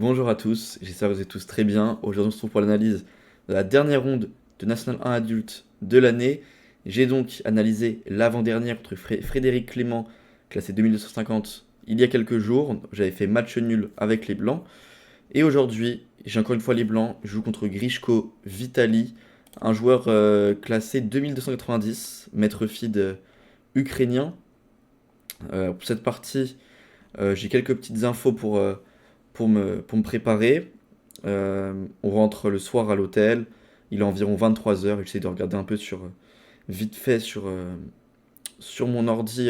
Bonjour à tous, j'espère que vous êtes tous très bien. Aujourd'hui, on se retrouve pour l'analyse de la dernière ronde de National 1 adulte de l'année. J'ai donc analysé l'avant-dernière contre Frédéric Clément, classé 2250, il y a quelques jours. J'avais fait match nul avec les Blancs. Et aujourd'hui, j'ai encore une fois les Blancs. Je joue contre Grishko Vitali, un joueur classé 2290, maître feed ukrainien. Pour cette partie, j'ai quelques petites infos pour me préparer. On rentre le soir à l'hôtel. Il est environ 23 heures. J'essaie de regarder un peu vite fait sur mon ordi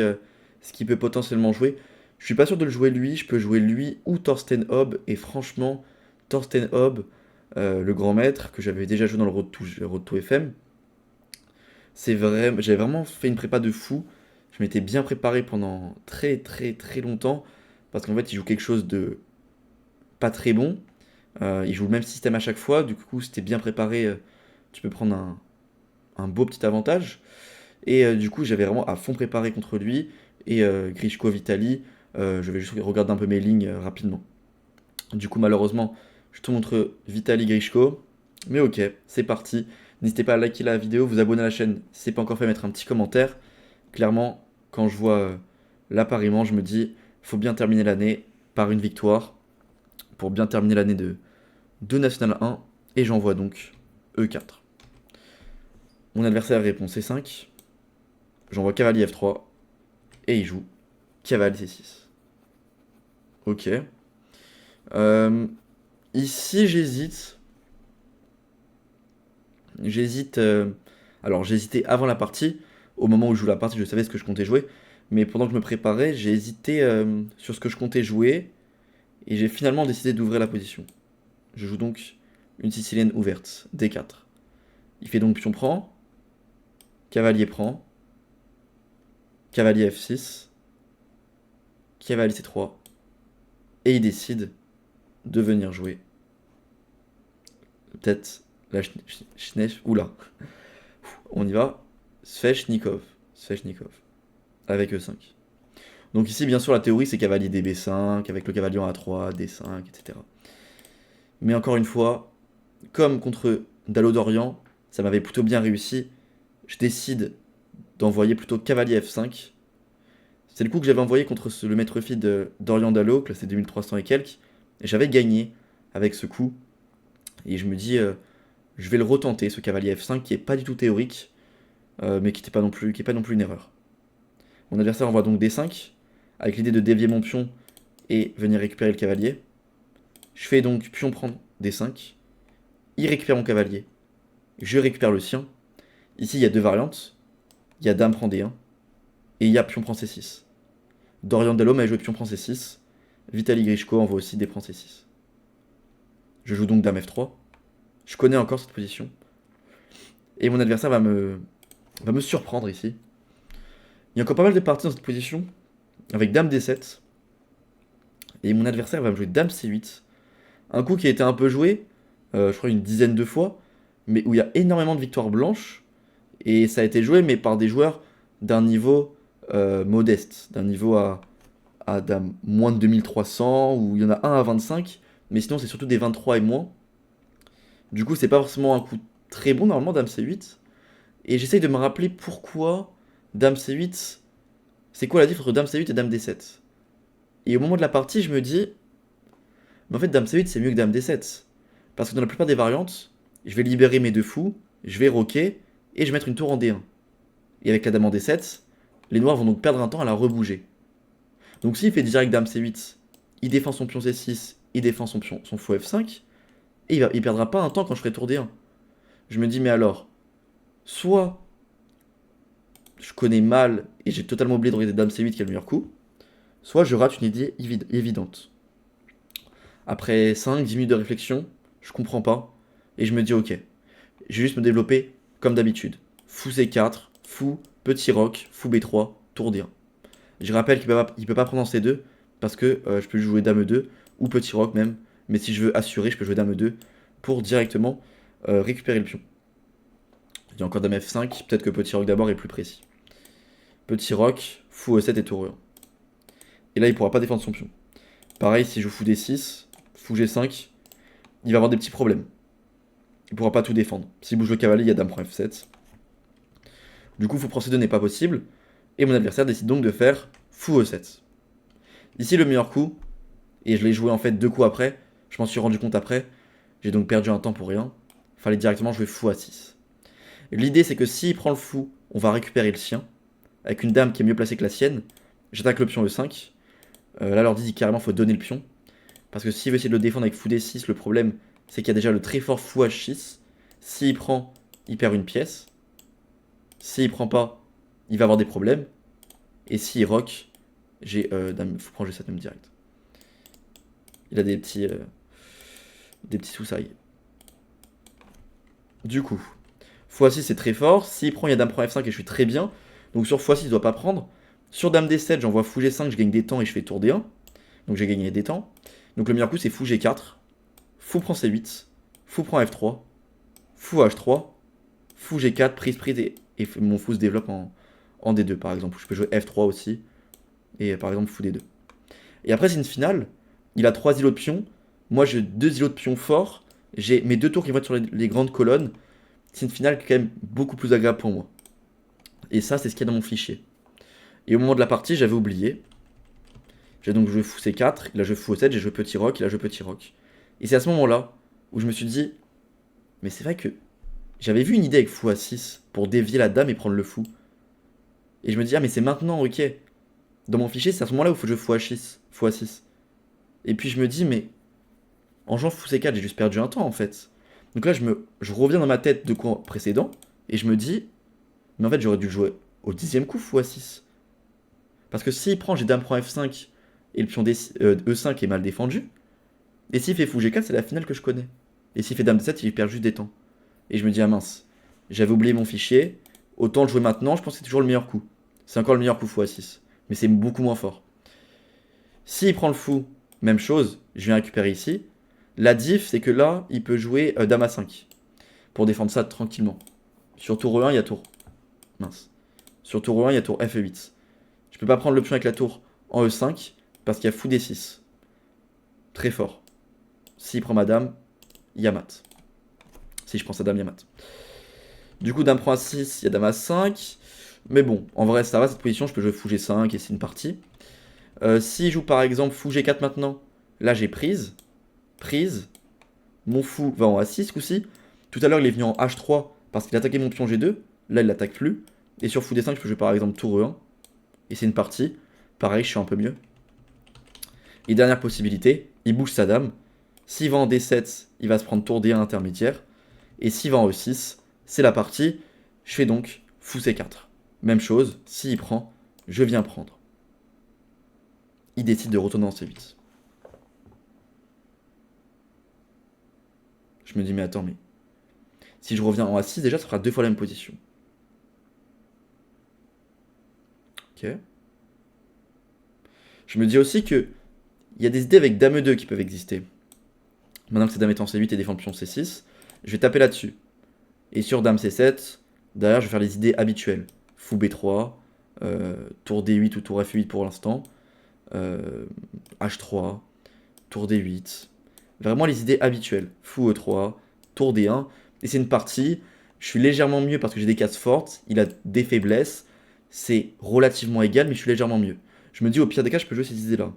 ce qu'il peut potentiellement jouer. Je suis pas sûr de le jouer lui. Je peux jouer lui ou Thorsten Hobb. Et franchement, Thorsten Hobb, le grand maître, que j'avais déjà joué dans le Road to FM, j'avais vraiment fait une prépa de fou. Je m'étais bien préparé pendant très très très longtemps. Parce qu'en fait, il joue quelque chose de pas très bon. Il joue le même système à chaque fois, du coup, si t'es bien préparé, tu peux prendre un beau petit avantage. Et du coup, j'avais vraiment à fond préparé contre lui. Et Grishko Vitali, je vais juste regarder un peu mes lignes rapidement. Du coup, malheureusement, je te montre Vitali Grishko. Mais ok, c'est parti. N'hésitez pas à liker la vidéo, vous abonner à la chaîne si c'est pas encore fait, mettre un petit commentaire. Clairement, quand je vois l'appariement, je me dis, faut bien terminer l'année par une victoire. Pour bien terminer l'année de National 1. Et j'envoie donc E4. Mon adversaire répond C5. J'envoie cavalier F3. Et il joue cavalier C6. Ok. Euh, Ici, j'hésite. J'hésite. Alors, j'ai hésité avant la partie. Au moment où je joue la partie, je savais ce que je comptais jouer. Mais pendant que je me préparais, j'ai hésité sur ce que je comptais jouer. Et j'ai finalement décidé d'ouvrir la position. Je joue donc une sicilienne ouverte, D4. Il fait donc pion prend, cavalier prend, cavalier F6, cavalier C3, et il décide de venir jouer. Peut-être la Schneef. Oula, on y va. Sveshnikov. Sveshnikov. Avec E5. Donc ici, bien sûr, la théorie, c'est cavalier DB5, avec le cavalier en A3, D5, etc. Mais encore une fois, comme contre Dalo d'Orient, ça m'avait plutôt bien réussi. Je décide d'envoyer plutôt cavalier F5. C'est le coup que j'avais envoyé contre le maître feed d'Orient Dalo, classé 2300 et quelques. Et j'avais gagné avec ce coup. Et je me dis, je vais le retenter, ce cavalier F5 qui est pas du tout théorique, mais qui n'est pas, pas non plus une erreur. Mon adversaire envoie donc D5, avec l'idée de dévier mon pion et venir récupérer le cavalier. Je fais donc pion prendre D5. Il récupère mon cavalier. Je récupère le sien. Ici, il y a deux variantes. Il y a dame prend D1 et il y a pion prend C6. Dorian Dallot m'a joué pion prend C6. Vitali Grishko envoie aussi D prend C6. Je joue donc dame F3. Je connais encore cette position. Et mon adversaire va me surprendre ici. Il y a encore pas mal de parties dans cette position. Avec dame D7. Et mon adversaire va me jouer dame C8. Un coup qui a été un peu joué, je crois une dizaine de fois, mais où il y a énormément de victoires blanches. Et ça a été joué, mais par des joueurs d'un niveau modeste, d'un niveau à moins de 2300, où il y en a un à 25, mais sinon c'est surtout des 23 et moins. Du coup, c'est pas forcément un coup très bon, normalement, dame C8. Et j'essaye de me rappeler pourquoi dame C8, c'est quoi la différence entre dame C8 et dame D7. Et au moment de la partie, je me dis, mais en fait, dame C8, c'est mieux que dame D7. Parce que dans la plupart des variantes, je vais libérer mes deux fous, je vais roquer, et je vais mettre une tour en D1. Et avec la dame en D7, les noirs vont donc perdre un temps à la rebouger. Donc s'il fait direct dame C8, il défend son pion C6, il défend son fou F5, et il perdra pas un temps quand je ferai tour D1. Je me dis, mais alors, soit je connais mal et j'ai totalement oublié de regarder dame C8 qui est le meilleur coup, soit je rate une idée évidente. Après 5-10 minutes de réflexion, je comprends pas, et je me dis, ok, je vais juste me développer comme d'habitude. Fou C4, fou, petit roc, fou B3, tour D1. Je rappelle qu'il peut pas prendre en C2, parce que je peux jouer dame E2, ou petit roc même, mais si je veux assurer, je peux jouer dame E2, pour directement récupérer le pion. Il y a encore dame F5, peut-être que petit roc d'abord est plus précis. Petit roc, fou E7 et tour E1. Et là, il pourra pas défendre son pion. Pareil, si je joue fou D6, fou G5, il va avoir des petits problèmes. Il pourra pas tout défendre. S'il bouge le cavalier, il y a dame prend F7. Du coup, fou prend C2 n'est pas possible. Et mon adversaire décide donc de faire fou E7. Ici, le meilleur coup, et je l'ai joué en fait 2 coups après, je m'en suis rendu compte après, j'ai donc perdu un temps pour rien. Fallait directement jouer fou A6. L'idée, c'est que s'il prend le fou, on va récupérer le sien, avec une dame qui est mieux placée que la sienne. J'attaque le pion E5. Là, l'ordi dit carrément faut donner le pion. Parce que s'il veut essayer de le défendre avec fou D6, le problème, c'est qu'il y a déjà le très fort fou H6. S'il prend, il perd une pièce. S'il prend pas, il va avoir des problèmes. Et s'il rock, j'ai dame, fou prend G7 même direct. Il a des petits sous-sailles. Du coup, fou A6 c'est très fort. S'il prend, il y a dame prend F5 et je suis très bien. Donc sur fou A6, il doit pas prendre. Sur dame D7, j'envoie fou G5, je gagne des temps et je fais tour D1. Donc j'ai gagné des temps. Donc le meilleur coup c'est fou G4. Fou prend C8. Fou prend F3. Fou H3. Fou G4, prise et mon fou se développe en D2 par exemple. Je peux jouer F3 aussi. Et par exemple fou D2. Et après c'est une finale. Il a 3 îlots de pions. Moi j'ai 2 îlots de pions forts. J'ai mes 2 tours qui vont être sur les grandes colonnes. C'est une finale qui est quand même beaucoup plus agréable pour moi. Et ça c'est ce qu'il y a dans mon fichier. Et au moment de la partie j'avais oublié. J'ai donc joué fou C4. Il a joué fou E7. J'ai joué petit roc. Il a joué petit roc. Et c'est à ce moment-là où je me suis dit, mais c'est vrai que j'avais vu une idée avec fou A6 pour dévier la dame et prendre le fou. Et je me dis, ah mais c'est maintenant, ok. Dans mon fichier, c'est à ce moment-là où il faut jouer fou A6. Fou A6. Et puis je me dis, mais en jouant fou C4, j'ai juste perdu un temps en fait. Donc là, je reviens dans ma tête de cours précédent et je me dis, mais en fait, j'aurais dû jouer au 10e coup fou A6. Parce que s'il prend, j'ai dame prend F5 et le pion E5 est mal défendu. Et s'il fait fou G4, c'est la finale que je connais. Et s'il fait dame D7, il perd juste des temps. Et je me dis, ah mince, j'avais oublié mon fichier, autant le jouer maintenant, je pense que c'est toujours le meilleur coup. C'est encore le meilleur coup fou A6, mais c'est beaucoup moins fort. S'il prend le fou, même chose, je viens récupérer ici. La diff, c'est que là, il peut jouer dame A5, pour défendre ça tranquillement. Sur tour E1, il y a tour... Mince. Sur tour E1, il y a tour F8. Je peux pas prendre l'option avec la tour en E5, parce qu'il y a fou D6. Très fort. S'il prend ma dame, il y a mat. Si je prends sa dame, il y a mat. Du coup, dame prend A6, il y a dame A5. Mais bon, en vrai, ça va cette position. Je peux jouer fou G5 et c'est une partie. Si je joue par exemple fou G4 maintenant, là j'ai prise. Prise. Mon fou va en A6 coup-ci. Tout à l'heure, il est venu en H3 parce qu'il attaquait mon pion G2. Là, il l'attaque plus. Et sur fou D5, je peux jouer par exemple tour E1. Et c'est une partie. Pareil, je suis un peu mieux. Et dernière possibilité, il bouge sa dame. S'il va en D7, il va se prendre tour D1 intermédiaire. Et s'il va en E6, c'est la partie. Je fais donc fou C4. Même chose, s'il prend, je viens prendre. Il décide de retourner en C8. Je me dis, mais attends, mais si je reviens en A6, déjà, ça fera 2 fois la même position. Ok. Je me dis aussi que il y a des idées avec dame E2 qui peuvent exister. Maintenant que cette dame est en C8 et défend le pion C6, je vais taper là-dessus. Et sur dame C7, derrière, je vais faire les idées habituelles. Fou B3, tour D8 ou tour F8 pour l'instant, H3, tour D8. Vraiment les idées habituelles. Fou E3, tour D1. Et c'est une partie, je suis légèrement mieux parce que j'ai des cases fortes, il a des faiblesses, c'est relativement égal, mais je suis légèrement mieux. Je me dis, au pire des cas, je peux jouer ces idées-là.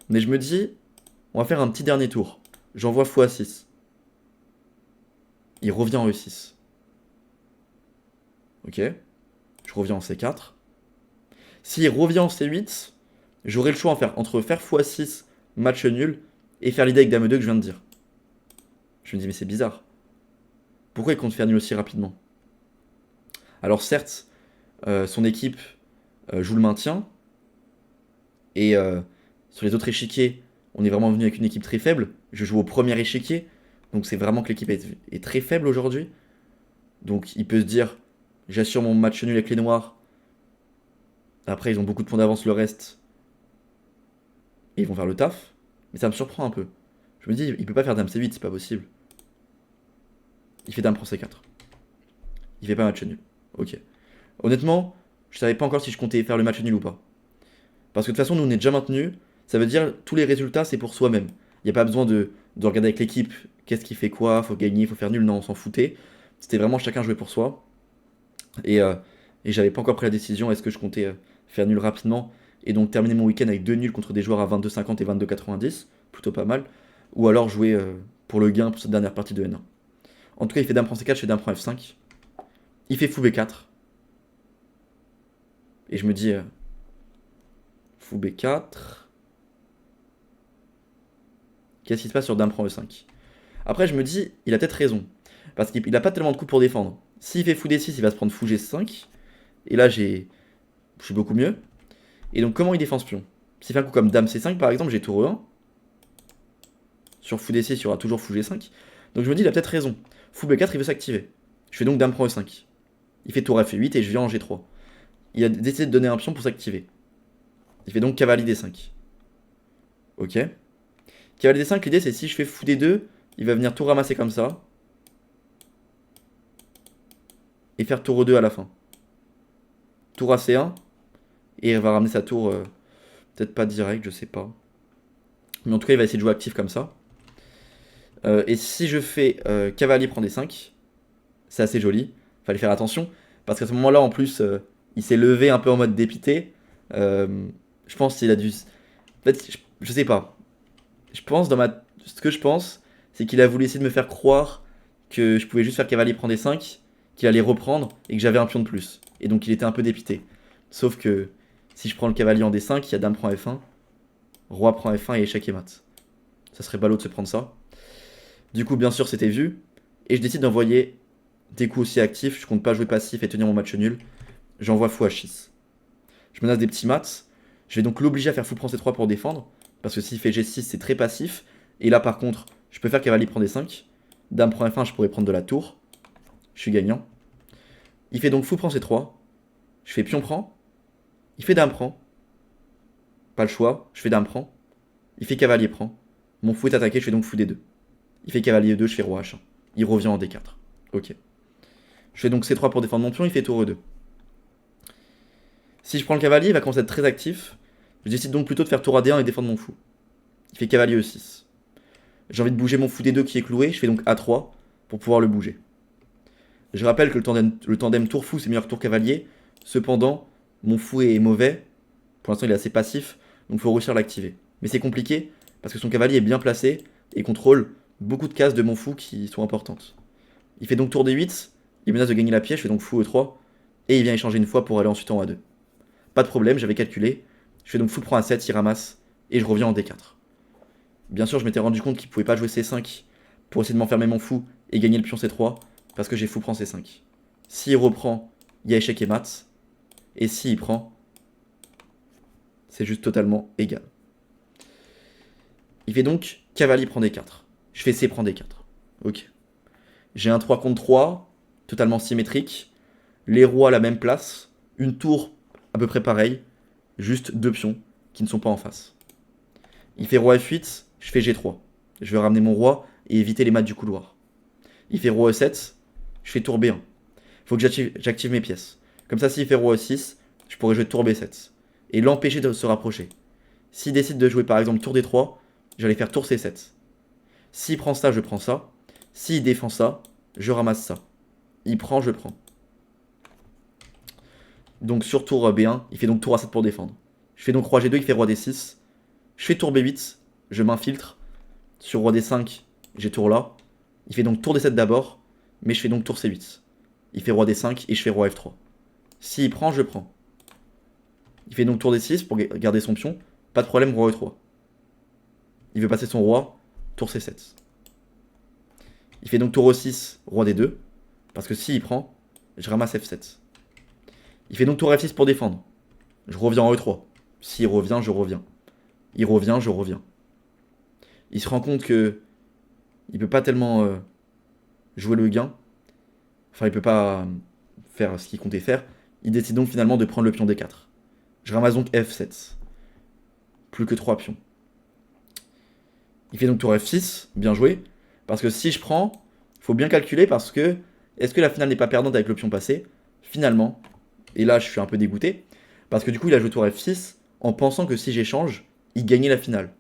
Mais je me dis, on va faire un petit dernier tour. J'envoie fou A6. Il revient en E6. Ok. Je reviens en C4. S'il revient en C8, j'aurai le choix entre faire fou A6, match nul, et faire l'idée avec dame E2 que je viens de dire. Je me dis, mais c'est bizarre. Pourquoi il compte faire nul aussi rapidement? Alors certes, son équipe joue le maintien, et sur les autres échiquiers, on est vraiment venu avec une équipe très faible. Je joue au premier échiquier, donc c'est vraiment que l'équipe est très faible aujourd'hui. Donc il peut se dire, j'assure mon match nul avec les noirs. Après, ils ont beaucoup de points d'avance, le reste. Et ils vont faire le taf. Mais ça me surprend un peu. Je me dis, il peut pas faire dame C8, c'est pas possible. Il fait dame prend C4. Il fait pas match nul. Ok. Honnêtement, je savais pas encore si je comptais faire le match nul ou pas. Parce que de toute façon, nous on est déjà maintenu. Ça veut dire tous les résultats c'est pour soi-même. Il n'y a pas besoin de regarder avec l'équipe qu'est-ce qui fait quoi, faut gagner, faut faire nul. Non, on s'en foutait. C'était vraiment chacun jouait pour soi. Et, euh, et j'avais pas encore pris la décision, est-ce que je comptais faire nul rapidement et donc terminer mon week-end avec deux nuls contre des joueurs à 22,50 et 22,90, plutôt pas mal, ou alors jouer pour le gain pour cette dernière partie de N1. En tout cas, il fait dame prend C4, je fais dame prend F5. Il fait fou B4. Et je me dis, fou B4. Qu'est-ce qui se passe sur dame prend E5? Après, je me dis, il a peut-être raison. Parce qu'il a pas tellement de coups pour défendre. S'il fait fou D6, il va se prendre fou G5. Et là, je suis beaucoup mieux. Et donc, comment il défend ce pion? S'il fait un coup comme dame C5, par exemple, j'ai tour E1. Sur fou D6, il y aura toujours fou G5. Donc, je me dis, il a peut-être raison. Fou B4, il veut s'activer. Je fais donc dame prend E5. Il fait tour F8 et je viens en G3. Il a décidé de donner un pion pour s'activer. Il fait donc cavalier D5. Ok. Cavalier D5, l'idée c'est si je fais fou D2, il va venir tout ramasser comme ça. Et faire tour E2 à la fin. Tour AC1. Et il va ramener sa tour, peut-être pas direct, je sais pas. Mais en tout cas, il va essayer de jouer actif comme ça. Et si je fais cavalier prend D5, c'est assez joli. Fallait faire attention. Parce qu'à ce moment-là, en plus, il s'est levé un peu en mode dépité. Je pense qu'il a dû. En fait, je sais pas. Je pense, ce que je pense, c'est qu'il a voulu essayer de me faire croire que je pouvais juste faire cavalier prend D5, qu'il allait reprendre et que j'avais un pion de plus. Et donc il était un peu dépité. Sauf que si je prends le cavalier en D5, il y a dame prend F1, roi prend F1 et échec et mat. Ça serait ballot de se prendre ça. Du coup, bien sûr, c'était vu. Et je décide d'envoyer des coups aussi actifs. Je compte pas jouer passif et tenir mon match nul. J'envoie fou H6. Je menace des petits mats. Je vais donc l'obliger à faire fou prend C3 pour défendre. Parce que s'il fait G6, c'est très passif. Et là, par contre, je peux faire cavalier prend D5. Dame prend F1, je pourrais prendre de la tour. Je suis gagnant. Il fait donc fou prend C3. Je fais pion prend. Il fait dame prend. Pas le choix. Je fais dame prend. Il fait cavalier prend. Mon fou est attaqué, je fais donc fou D2. Il fait cavalier E2, je fais roi H1. Il revient en D4. Ok. Je fais donc C3 pour défendre mon pion, il fait tour E2. Si je prends le cavalier, il va commencer à être très actif. Je décide donc plutôt de faire tour à D1 et défendre mon fou. Il fait cavalier E6. J'ai envie de bouger mon fou D2 qui est cloué, je fais donc A3 pour pouvoir le bouger. Je rappelle que le tandem tour fou c'est meilleur que tour cavalier. Cependant, mon fou est mauvais. Pour l'instant, il est assez passif, donc il faut réussir à l'activer. Mais c'est compliqué parce que son cavalier est bien placé et contrôle beaucoup de cases de mon fou qui sont importantes. Il fait donc tour D8, il menace de gagner la pièce, je fais donc fou E3 et il vient échanger une fois pour aller ensuite en A2. Pas de problème, j'avais calculé. Je fais donc fou prend A7, il ramasse et je reviens en D4. Bien sûr, je m'étais rendu compte qu'il pouvait pas jouer C5 pour essayer de m'enfermer mon fou et gagner le pion C3 parce que j'ai fou prend C5. S'il reprend, il y a échec et mat. Et s'il prend, c'est juste totalement égal. Il fait donc cavalier prend D4. Je fais C prend D4. Ok. J'ai un 3 contre 3, totalement symétrique. Les rois à la même place. Une tour à peu près pareille. Juste deux pions qui ne sont pas en face. Il fait roi F8, je fais G3. Je vais ramener mon roi et éviter les mates du couloir. Il fait roi E7, je fais tour B1. Il faut que j'active mes pièces. Comme ça, s'il fait roi E6, je pourrais jouer tour B7. Et l'empêcher de se rapprocher. S'il décide de jouer par exemple tour D3, j'allais faire tour C7. S'il prend ça, je prends ça. S'il défend ça, je ramasse ça. Il prend, je prends. Donc sur tour B1, il fait donc tour A7 pour défendre. Je fais donc roi G2, il fait roi D6. Je fais tour B8, je m'infiltre. Sur roi D5, j'ai tour là. Il fait donc tour D7 d'abord, mais je fais donc tour C8. Il fait roi D5 et je fais roi F3. S'il prend, je prends. Il fait donc tour D6 pour garder son pion. Pas de problème, roi E3. Il veut passer son roi, tour C7. Il fait donc tour E6, roi D2. Parce que s'il prend, je ramasse F7. Il fait donc tour F6 pour défendre. Je reviens en E3. S'il revient, je reviens. Il revient, je reviens. Il se rend compte que il peut pas tellement jouer le gain. Enfin, il peut pas faire ce qu'il comptait faire. Il décide donc finalement de prendre le pion D4. Je ramasse donc F7. Plus que 3 pions. Il fait donc tour F6, bien joué. Parce que si je prends, il faut bien calculer parce que est-ce que la finale n'est pas perdante avec le pion passé? Finalement, et là je suis un peu dégoûté, parce que du coup il a joué tour F6 en pensant que si j'échange, il gagnait la finale.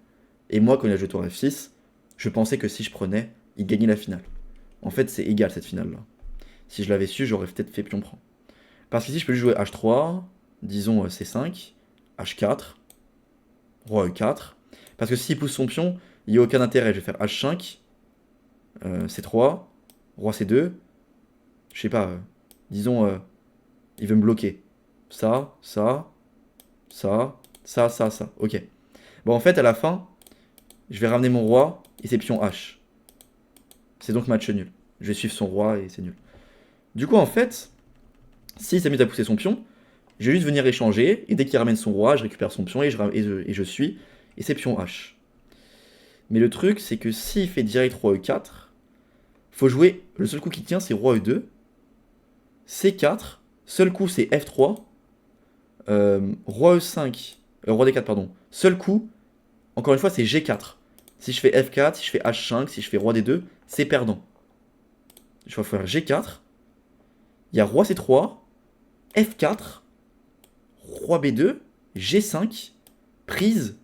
Et moi, quand il a joué tour F6, je pensais que si je prenais, il gagnait la finale. En fait, c'est égal cette finale-là. Si je l'avais su, j'aurais peut-être fait pion prend. Parce qu'ici, je peux jouer H3, disons C5, H4, Roi E4. Parce que s'il pousse son pion, il n'y a aucun intérêt. Je vais faire H5, C3, Roi C2. Je sais pas, disons, il veut me bloquer. Ça, ça, ça, ça, ça, ça. Ok. Bon, en fait, à la fin, je vais ramener mon roi et c'est pion H. C'est donc match nul. Je vais suivre son roi et c'est nul. Du coup, en fait, s'il s'amuse à pousser son pion, je vais juste venir échanger, et dès qu'il ramène son roi, je récupère son pion et je suis, et c'est pion H. Mais le truc, c'est que s'il fait direct roi E4, faut jouer, le seul coup qui tient, c'est roi E2, C4, seul coup c'est F3, roi E5, roi D4, pardon. Seul coup, encore une fois, c'est G4. Si je fais F4, si je fais H5, si je fais roi D2, c'est perdant. Je vais faire G4, il y a roi C3, F4, roi B2, G5, prise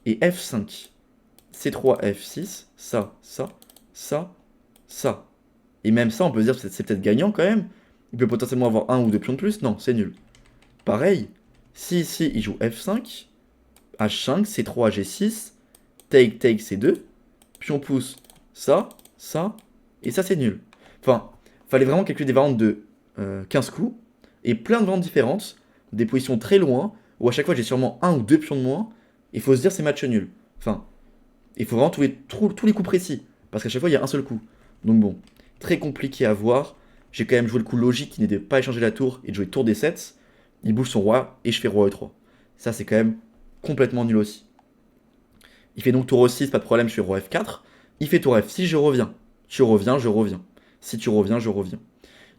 et F5. C3, F6, ça, ça, ça, ça. Et même ça, on peut se dire que c'est peut-être gagnant quand même. Il peut potentiellement avoir un ou deux pions de plus. Non, c'est nul. Pareil, si ici il joue F5, H5, C3, G6, take, take, C2, pion pousse, ça, ça, et ça c'est nul. Enfin, fallait vraiment calculer des variantes de 15 coups, et plein de variantes différentes, des positions très loin, où à chaque fois j'ai sûrement un ou deux pions de moins, et il faut se dire c'est match nul. Enfin, il faut vraiment trouver tous les coups précis, parce qu'à chaque fois il y a un seul coup. Donc bon, très compliqué à voir. J'ai quand même joué le coup logique qui n'était pas échanger la tour et de jouer tour D7. Il bouge son roi et je fais roi E3. Ça c'est quand même complètement nul aussi. Il fait donc tour E6, pas de problème, je fais roi F4. Il fait tour F6, je reviens. Tu reviens, je reviens. Si tu reviens, je reviens.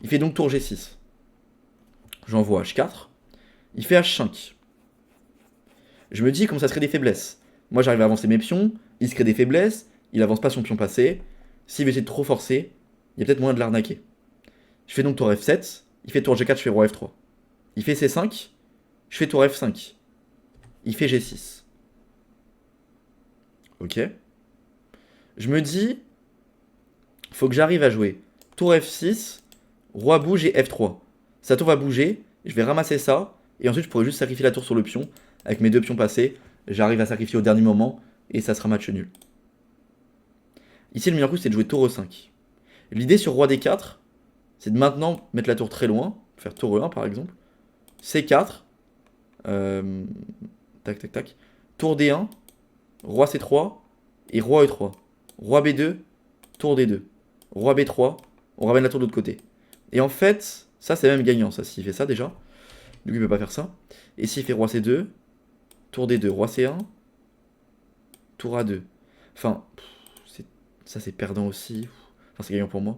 Il fait donc tour G6. J'envoie H4. Il fait H5. Je me dis comment ça se crée des faiblesses. Moi j'arrive à avancer mes pions, il se crée des faiblesses, il avance pas son pion passé. S'il veut essayer de trop forcer, il y a peut-être moyen de l'arnaquer. Je fais donc tour F7, il fait tour G4, je fais roi F3. Il fait C5, je fais tour F5. Il fait G6. Ok. Je me dis, faut que j'arrive à jouer tour F6, roi bouge et F3. Sa tour va bouger, je vais ramasser ça, et ensuite je pourrais juste sacrifier la tour sur le pion. Avec mes deux pions passés, j'arrive à sacrifier au dernier moment, et ça sera match nul. Ici, le meilleur coup, c'est de jouer tour E5. L'idée sur roi D4, c'est de maintenant mettre la tour très loin, faire tour E1 par exemple. C4, tac tac tac, tour D1, roi C3 et roi E3. Roi B2, tour D2. Roi B3, on ramène la tour de l'autre côté. Et en fait, ça c'est même gagnant, ça, s'il fait ça déjà. Du coup, il peut pas faire ça. Et s'il fait roi C2, tour D2, roi C1, tour A2. Enfin, ça c'est perdant aussi. Enfin, c'est gagnant pour moi.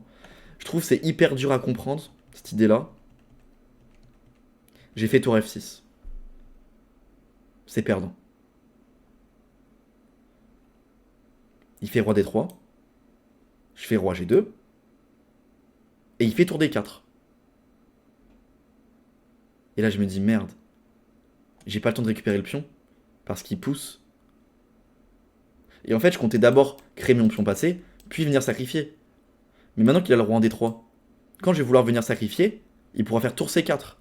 Je trouve que c'est hyper dur à comprendre, cette idée-là. J'ai fait tour F6. C'est perdant. Il fait roi D3. Je fais roi G2. Et il fait tour D4. Et là, je me dis, merde. J'ai pas le temps de récupérer le pion. Parce qu'il pousse. Et en fait, je comptais d'abord créer mon pion passé, puis venir sacrifier. Mais maintenant qu'il a le roi en D3, quand je vais vouloir venir sacrifier, il pourra faire tour C4.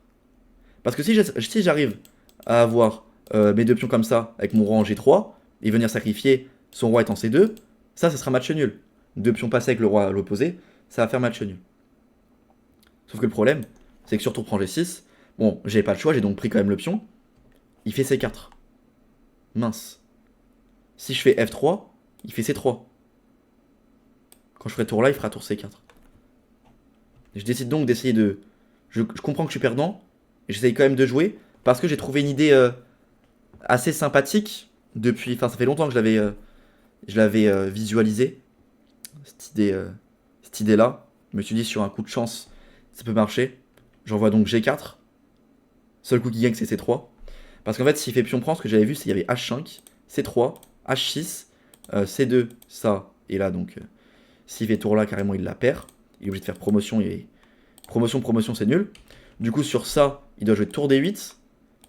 Parce que si j'arrive à avoir mes deux pions comme ça, avec mon roi en G3, et venir sacrifier, son roi est en C2, ça sera match nul. Deux pions passés avec le roi à l'opposé, ça va faire match nul. Sauf que le problème, c'est que sur tour prend G6, bon, j'avais pas le choix, j'ai donc pris quand même le pion. Il fait C4. Mince. Si je fais F3, il fait C3. Quand je ferai tour là, il fera tour C4. Je décide donc d'essayer de... Je comprends que je suis perdant, et j'essaye quand même de jouer, parce que j'ai trouvé une idée assez sympathique depuis... Enfin, ça fait longtemps que je l'avais visualisé, cette idée-là. Je me suis dit, sur un coup de chance, ça peut marcher. J'envoie donc G4. Seul coup qui gagne, c'est C3. Parce qu'en fait, s'il fait pion prend, ce que j'avais vu, c'est qu'il y avait H5, C3, H6, C2, ça, et là, donc, s'il fait tour là, carrément, il la perd. Il est obligé de faire promotion, et promotion, c'est nul. Du coup, sur ça, il doit jouer tour D8,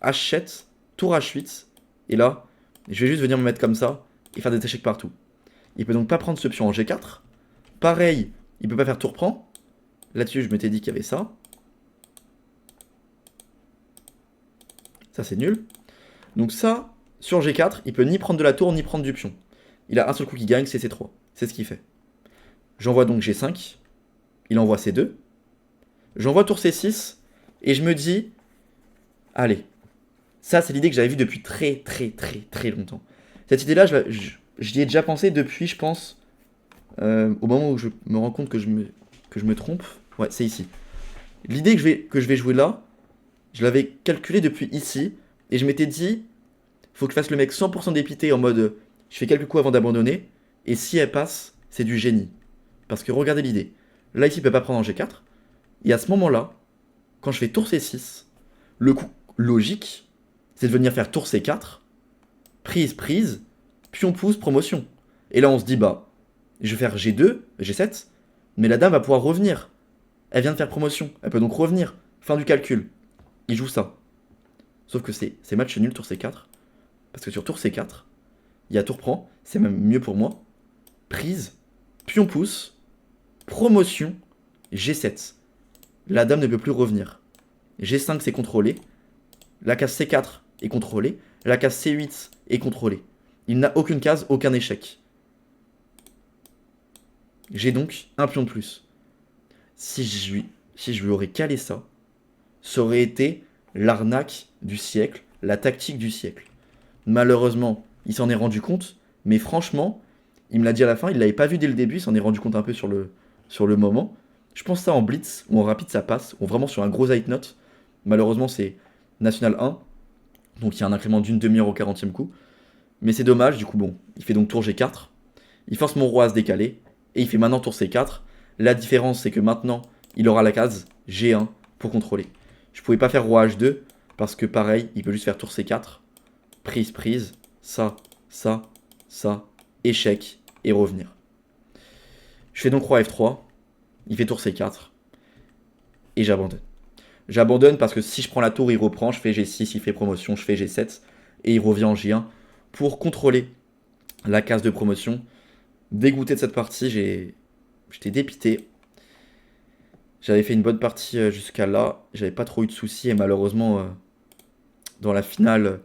H7, tour H8, et là, je vais juste venir me mettre comme ça, et faire des échecs partout. Il peut donc pas prendre ce pion en G4. Pareil, il peut pas faire tour prend. Là-dessus, je m'étais dit qu'il y avait ça. Ça, c'est nul. Donc ça, sur G4, il peut ni prendre de la tour, ni prendre du pion. Il a un seul coup qui gagne, c'est C3. C'est ce qu'il fait. J'envoie donc G5. Il envoie C2. J'envoie tour C6. Et je me dis, allez, ça, c'est l'idée que j'avais vue depuis très longtemps. Cette idée-là, j'y ai déjà pensé depuis, je pense, au moment où je me rends compte que je me trompe. Ouais, c'est ici. L'idée que je vais jouer là, je l'avais calculée depuis ici. Et je m'étais dit, faut que je fasse le mec 100% dépité en mode, je fais quelques coups avant d'abandonner. Et si elle passe, c'est du génie. Parce que regardez l'idée. Là, ici, il peut pas prendre en G4. Et à ce moment-là, quand je fais tour C6, le coup logique, c'est de venir faire tour C4, prise, pion pousse, promotion. Et là, on se dit, bah, je vais faire G2, G7, mais la dame va pouvoir revenir. Elle vient de faire promotion, elle peut donc revenir. Fin du calcul. Il joue ça. Sauf que c'est match nul tour C4. Parce que sur tour C4, il y a tour prend, c'est même mieux pour moi. Prise, pion pousse, promotion, G7. La dame ne peut plus revenir. G5 c'est contrôlé. La case C4 est contrôlée. La case C8 est contrôlée. Il n'a aucune case, aucun échec. J'ai donc un pion de plus. Si je lui aurais calé ça, ça aurait été l'arnaque du siècle, la tactique du siècle. Malheureusement, il s'en est rendu compte, mais franchement, il me l'a dit à la fin, il l'avait pas vu dès le début, il s'en est rendu compte un peu sur le moment. Je pense ça en blitz ou en rapide ça passe, ou vraiment sur un gros height note. Malheureusement, c'est National 1, donc il y a un incrément d'une demi-heure au 40e coup. Mais c'est dommage, du coup, bon, il fait donc tour G4. Il force mon roi à se décaler, et il fait maintenant tour C4. La différence, c'est que maintenant, il aura la case G1 pour contrôler. Je pouvais pas faire roi H2, parce que pareil, il peut juste faire tour C4. Prise, ça, échec, et revenir. Je fais donc roi F3, il fait tour C4, et j'abandonne. J'abandonne parce que si je prends la tour, il reprend, je fais G6, il fait promotion, je fais G7, et il revient en J1 pour contrôler la case de promotion. Dégoûté de cette partie, j'étais dépité. J'avais fait une bonne partie jusqu'à là, j'avais pas trop eu de soucis, et malheureusement, dans la finale,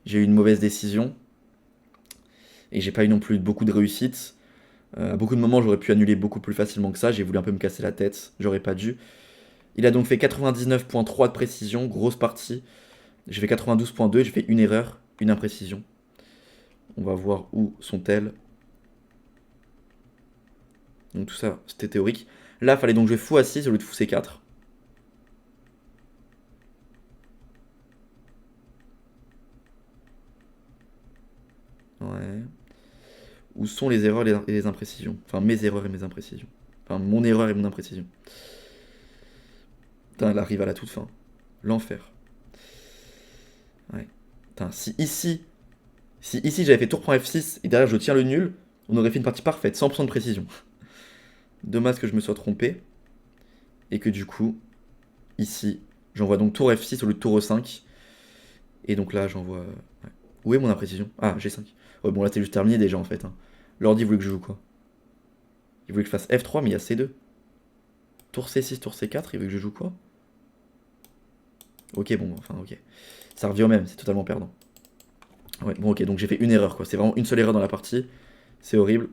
j'ai eu une mauvaise décision. Et j'ai pas eu non plus beaucoup de réussite. À beaucoup de moments, j'aurais pu annuler beaucoup plus facilement que ça. J'ai voulu un peu me casser la tête. J'aurais pas dû. Il a donc fait 99,3 de précision. Grosse partie. J'ai fait 92,2. J'ai fait une erreur, une imprécision. On va voir où sont-elles. Donc tout ça, c'était théorique. Là, il fallait donc jouer fou A6 au lieu de fou C4. Ouais. Où sont les erreurs et les imprécisions? Enfin, mes erreurs et mes imprécisions. Enfin, mon erreur et mon imprécision. Putain, elle arrive à la toute fin. L'enfer. Ouais. Putain, si ici j'avais fait tour prend F6 et derrière je tiens le nul, on aurait fait une partie parfaite, 100% de précision. Dommage que je me sois trompé. Et que du coup, ici, j'envoie donc tour F6 au lieu de tour E5. Et donc là, j'envoie... Ouais. Où est mon imprécision? Ah, G5. Ouais, bon, là, c'est juste terminé déjà, en fait. Hein. L'ordi voulait que je joue quoi? Il voulait que je fasse F3, mais il y a C2. Tour C6, tour C4, il veut que je joue quoi? Ok, bon, enfin, ok. Ça revient au même, c'est totalement perdant. Ouais, bon, ok, donc j'ai fait une erreur, quoi. C'est vraiment une seule erreur dans la partie. C'est horrible.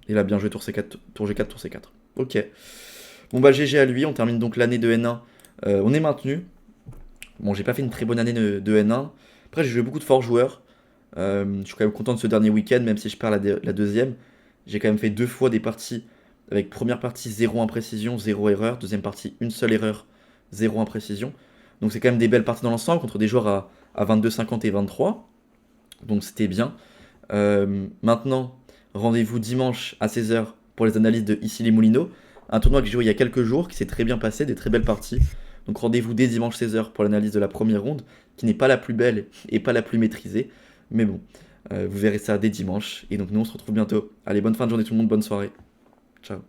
Il a bien joué tour C4, tour G4, tour C4. Ok. Bon, bah, GG à lui. On termine donc l'année de N1. On est maintenu. Bon, j'ai pas fait une très bonne année de N1. Après, j'ai joué beaucoup de forts joueurs. Je suis quand même content de ce dernier week-end, même si je perds la deuxième. J'ai quand même fait 2 fois des parties avec première partie 0 imprécision, 0 erreur. Deuxième partie, une seule erreur, 0 imprécision. Donc c'est quand même des belles parties dans l'ensemble contre des joueurs à 22, 50 et 23. Donc c'était bien. Maintenant, rendez-vous dimanche à 16h pour les analyses de Ici les Moulineaux. Un tournoi que j'ai joué il y a quelques jours, qui s'est très bien passé, des très belles parties. Donc rendez-vous dès dimanche 16h pour l'analyse de la première ronde, qui n'est pas la plus belle et pas la plus maîtrisée. Mais bon, vous verrez ça dès dimanche. Et donc nous on se retrouve bientôt. Allez, bonne fin de journée tout le monde, bonne soirée. Ciao.